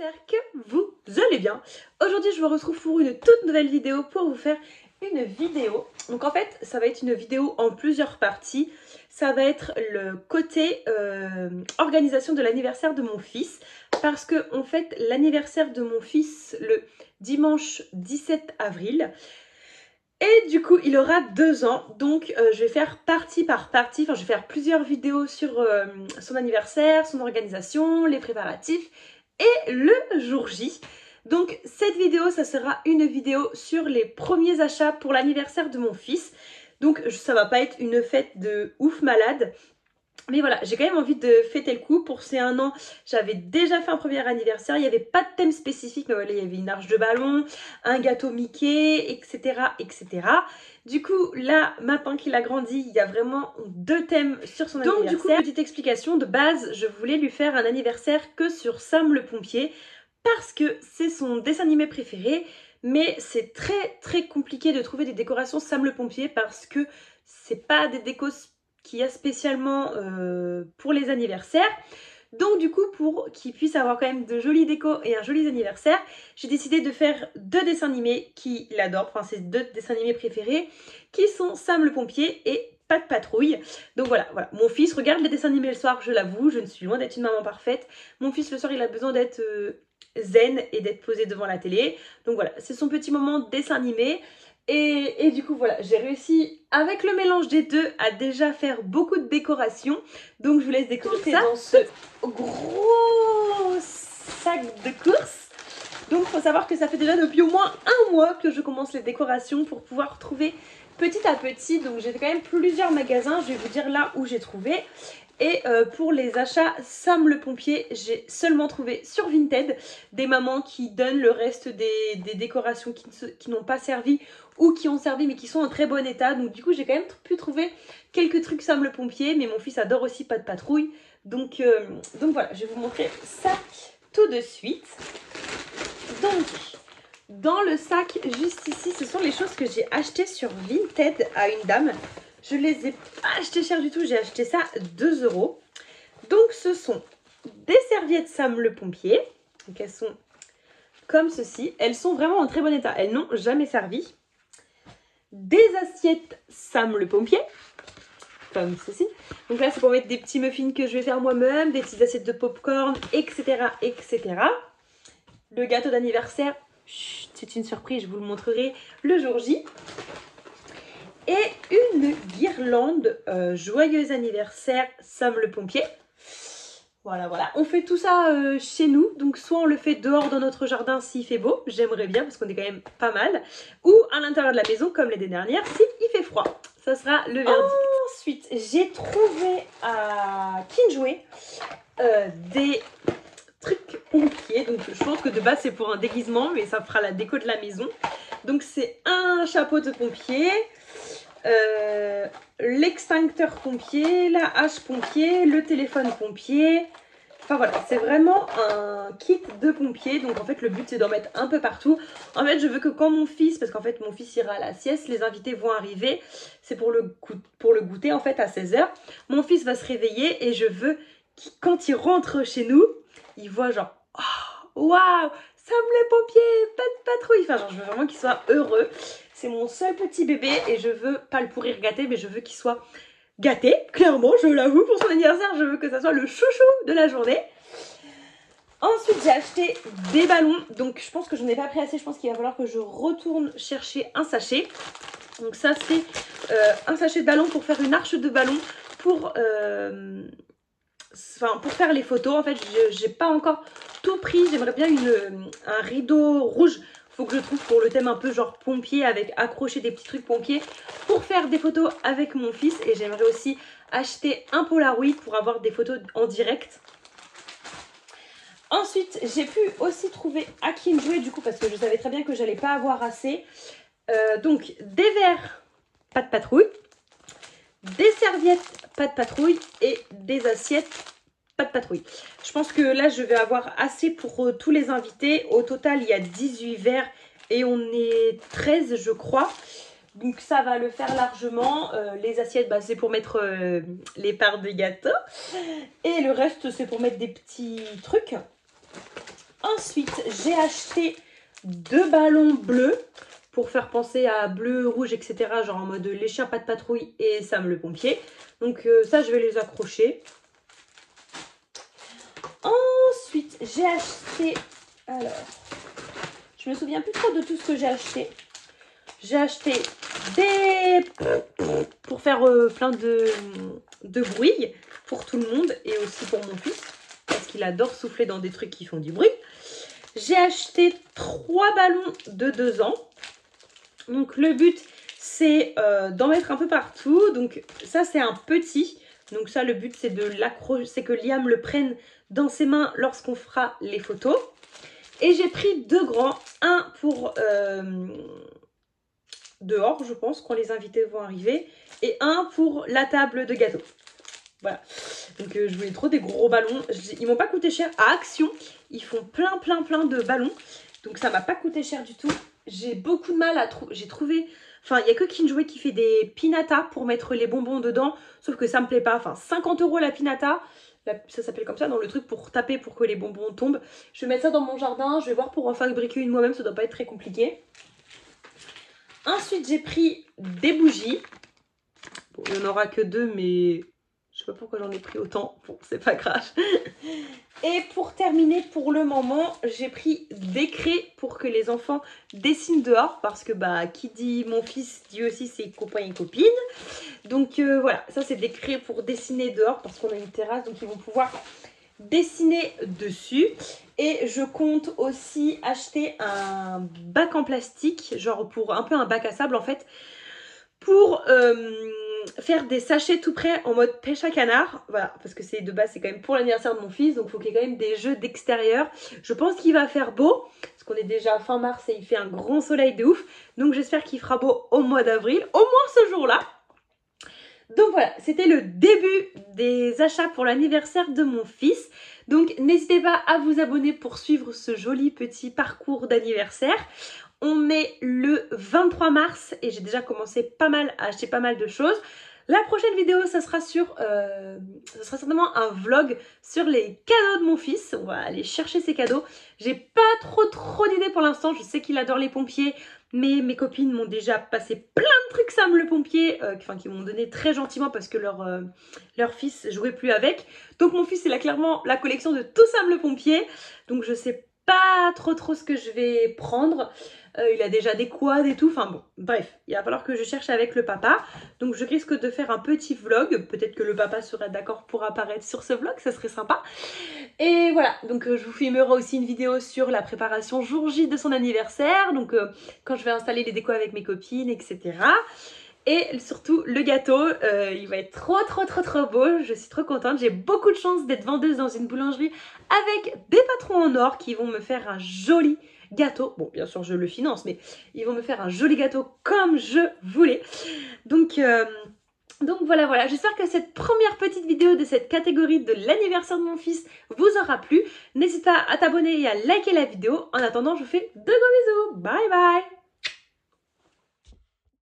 J'espère que vous allez bien. Aujourd'hui je vous retrouve pour une toute nouvelle vidéo pour vous faire une vidéo. Donc en fait ça va être une vidéo en plusieurs parties. Ça va être le côté organisation de l'anniversaire de mon fils. Parce que on fête l'anniversaire de mon fils le dimanche 17 avril. Et du coup, il aura 2 ans, donc je vais faire partie par partie, enfin je vais faire plusieurs vidéos sur son anniversaire, son organisation, les préparatifs et le jour J. Donc cette vidéo, ça sera une vidéo sur les premiers achats pour l'anniversaire de mon fils. Donc ça va pas être une fête de ouf malade. Mais voilà, j'ai quand même envie de fêter le coup. Pour ces 1 an, j'avais déjà fait un premier anniversaire. Il n'y avait pas de thème spécifique, mais voilà, il y avait une arche de ballon, un gâteau Mickey, etc., etc. Du coup, là, maintenant qu'il a grandi, il y a vraiment 2 thèmes sur son anniversaire. Donc du coup, petite explication, de base, je voulais lui faire un anniversaire que sur Sam le pompier, parce que c'est son dessin animé préféré. Mais c'est très très compliqué de trouver des décorations Sam le pompier, parce que c'est pas des décos qu'il y a spécialement pour les anniversaires. Donc du coup, pour qu'il puisse avoir quand même de jolies décos et un joli anniversaire, j'ai décidé de faire 2 dessins animés qu'il adore, enfin ses 2 dessins animés préférés, qui sont Sam le pompier et Pat' Patrouille. Donc voilà, mon fils regarde les dessins animés le soir, je l'avoue, je ne suis loin d'être une maman parfaite. Mon fils le soir, il a besoin d'être zen et d'être posé devant la télé. Donc voilà, c'est son petit moment de dessin animé. Et du coup voilà, j'ai réussi avec le mélange des deux à déjà faire beaucoup de décorations. Donc je vous laisse découvrir ça dans ce gros sac de courses. Donc il faut savoir que ça fait déjà depuis au moins 1 mois que je commence les décorations pour pouvoir trouver petit à petit. Donc j'ai quand même plusieurs magasins, je vais vous dire là où j'ai trouvé. Et pour les achats Sam le pompier, j'ai seulement trouvé sur Vinted des mamans qui donnent le reste des décorations qui n'ont pas servi ou qui ont servi mais qui sont en très bon état. Donc du coup j'ai quand même pu trouver quelques trucs Sam le pompier, mais mon fils adore aussi Pat' Patrouille. Donc voilà, je vais vous montrer ça tout de suite. Donc dans le sac juste ici, ce sont les choses que j'ai achetées sur Vinted à une dame. Je les ai pas achetées cher du tout, j'ai acheté ça 2 €. Donc ce sont des serviettes Sam le pompier. Donc elles sont comme ceci. Elles sont vraiment en très bon état, elles n'ont jamais servi. Des assiettes Sam le pompier, comme ceci. Donc là c'est pour mettre des petits muffins que je vais faire moi-même, des petites assiettes de popcorn, etc., etc. Le gâteau d'anniversaire, c'est une surprise, je vous le montrerai le jour J. Et une guirlande joyeux anniversaire Sam le pompier. Voilà, on fait tout ça chez nous, donc soit on le fait dehors dans notre jardin s'il fait beau, j'aimerais bien parce qu'on est quand même pas mal, ou à l'intérieur de la maison comme les deux dernières s'il fait froid. Ça sera le verdict. Ensuite, j'ai trouvé à Kinjoué des trucs pompiers, donc je pense que de base c'est pour un déguisement, mais ça fera la déco de la maison. Donc c'est un chapeau de pompier, l'extincteur pompier, la hache pompier, le téléphone pompier. Enfin voilà, c'est vraiment un kit de pompier. Donc en fait le but c'est d'en mettre un peu partout. En fait je veux que quand mon fils, parce qu'en fait mon fils ira à la sieste, les invités vont arriver. C'est pour le goûter en fait à 16 h. Mon fils va se réveiller et je veux que quand il rentre chez nous, il voit genre oh, waouh, Sam le pompier, Pat' Patrouille. Enfin genre je veux vraiment qu'il soit heureux. C'est mon seul petit bébé et je veux pas le pourrir gâté, mais je veux qu'il soit gâté, clairement, je l'avoue, pour son anniversaire, je veux que ça soit le chouchou de la journée. Ensuite, j'ai acheté des ballons, donc je pense que je n'en ai pas pris assez, je pense qu'il va falloir que je retourne chercher un sachet. Donc ça, c'est un sachet de ballons pour faire une arche de ballon pour faire les photos. En fait, j'ai pas encore tout pris, j'aimerais bien un rideau rouge. Faut que je trouve pour le thème un peu genre pompier, avec accrocher des petits trucs pompiers pour faire des photos avec mon fils. Et j'aimerais aussi acheter un Polaroid pour avoir des photos en direct. Ensuite, j'ai pu aussi trouver à Kinjoué du coup, parce que je savais très bien que j'allais pas avoir assez. Donc des verres Pat' Patrouille, des serviettes Pat' Patrouille et des assiettes Pat' Patrouille. Je pense que là je vais avoir assez pour tous les invités. Au total il y a 18 verres et on est 13 je crois. Donc ça va le faire largement. Les assiettes c'est pour mettre les parts de gâteau. Et le reste c'est pour mettre des petits trucs. Ensuite, j'ai acheté 2 ballons bleus pour faire penser à bleu, rouge, etc. Genre en mode les chiens pas de patrouille et Sam le pompier. Donc ça, je vais les accrocher. Ensuite, j'ai acheté... Alors, je me souviens plus trop de tout ce que j'ai acheté. J'ai acheté des... pour faire plein de bruit pour tout le monde et aussi pour mon fils. Parce qu'il adore souffler dans des trucs qui font du bruit. J'ai acheté 3 ballons de 2 ans. Donc le but, c'est d'en mettre un peu partout. Donc ça, c'est un petit. Donc ça, le but, c'est de l'accrocher, c'est que Liam le prenne dans ses mains lorsqu'on fera les photos. Et j'ai pris 2 grands. Un pour dehors, je pense, quand les invités vont arriver. Et un pour la table de gâteau. Voilà. Donc je voulais trop des gros ballons. Ils m'ont pas coûté cher à Action. Ils font plein de ballons. Donc ça m'a pas coûté cher du tout. J'ai beaucoup de mal à trouver. J'ai trouvé... Enfin, il n'y a que Kinjoué qui fait des pinatas pour mettre les bonbons dedans. Sauf que ça me plaît pas. Enfin, 50 € la pinata. Ça s'appelle comme ça, dans le truc pour taper pour que les bonbons tombent. Je vais mettre ça dans mon jardin. Je vais voir pour en fabriquer une moi-même. Ça doit pas être très compliqué. Ensuite, j'ai pris des bougies. Bon, il n'y en aura que 2, mais... Je sais pas pourquoi j'en ai pris autant. Bon, c'est pas grave. Et pour terminer, pour le moment, j'ai pris des craies pour que les enfants dessinent dehors. Parce que, bah, qui dit mon fils, dit aussi ses copains et copines. Donc, voilà. Ça, c'est des craies pour dessiner dehors. Parce qu'on a une terrasse, donc ils vont pouvoir dessiner dessus. Et je compte aussi acheter un bac en plastique. Genre pour un peu un bac à sable, en fait. Pour... faire des sachets tout prêts en mode pêche à canard, voilà, parce que c'est de base c'est quand même pour l'anniversaire de mon fils, donc il faut qu'il y ait quand même des jeux d'extérieur. Je pense qu'il va faire beau, parce qu'on est déjà fin mars et il fait un grand soleil de ouf, donc j'espère qu'il fera beau au mois d'avril, au moins ce jour-là. Donc voilà, c'était le début des achats pour l'anniversaire de mon fils. Donc n'hésitez pas à vous abonner pour suivre ce joli petit parcours d'anniversaire. On est le 23 mars et j'ai déjà commencé à acheter pas mal de choses. La prochaine vidéo, ça sera certainement un vlog sur les cadeaux de mon fils. On va aller chercher ses cadeaux. J'ai pas trop d'idées pour l'instant. Je sais qu'il adore les pompiers, mais mes copines m'ont déjà passé plein de trucs Sam le pompier, qui m'ont donné très gentiment parce que leur fils jouait plus avec. Donc mon fils, il a clairement la collection de tout Sam le pompier. Donc je sais pas trop ce que je vais prendre. Il a déjà des quads et tout, enfin bon, bref, il va falloir que je cherche avec le papa. Donc je risque de faire un petit vlog, peut-être que le papa sera d'accord pour apparaître sur ce vlog, ça serait sympa. Et voilà, donc je vous filmerai aussi une vidéo sur la préparation jour J de son anniversaire, donc quand je vais installer les décos avec mes copines, etc. Et surtout le gâteau, il va être trop beau, je suis trop contente. J'ai beaucoup de chance d'être vendeuse dans une boulangerie avec des patrons en or qui vont me faire un joli gâteau. Bon, bien sûr je le finance, mais ils vont me faire un joli gâteau comme je voulais. Donc voilà, j'espère que cette première petite vidéo de cette catégorie de l'anniversaire de mon fils vous aura plu. N'hésite pas à t'abonner et à liker la vidéo. En attendant, je vous fais de gros bisous. Bye bye.